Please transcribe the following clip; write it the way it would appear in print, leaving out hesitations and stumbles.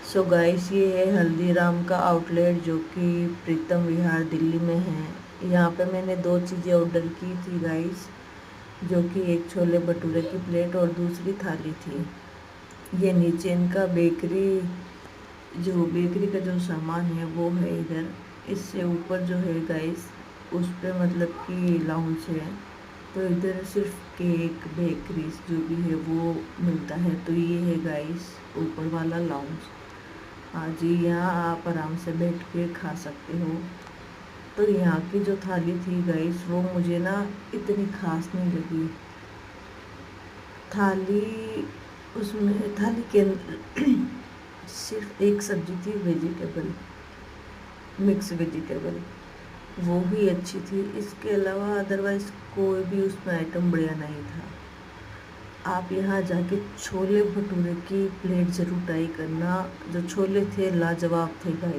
So guys, ये है हल्दीराम का आउटलेट जो कि प्रीतम विहार दिल्ली में है। यहाँ पे मैंने दो चीज़ें ऑर्डर की थी गाइस, जो कि एक छोले भटूरे की प्लेट और दूसरी थाली थी। ये नीचे इनका बेकरी का जो सामान है वो है इधर। इससे ऊपर जो है गाइस, उस पे मतलब कि लाउंज है। तो इधर सिर्फ केक बेकरी जो भी है वो मिलता है। तो ये है गाइस ऊपर वाला लाउंज। हाँ जी, यहाँ आप आराम से बैठ के खा सकते हो। तो यहाँ की जो थाली थी गाइस, वो मुझे ना इतनी खास नहीं लगी। थाली थाली के अंदर सिर्फ एक सब्जी थी, वेजिटेबल, मिक्स वेजिटेबल, वो भी अच्छी थी। इसके अलावा अदरवाइज कोई भी उसमें आइटम बढ़िया नहीं था। आप यहाँ जाके छोले भटूरे की प्लेट ज़रूर ट्राई करना। जो छोले थे लाजवाब थे गाइस।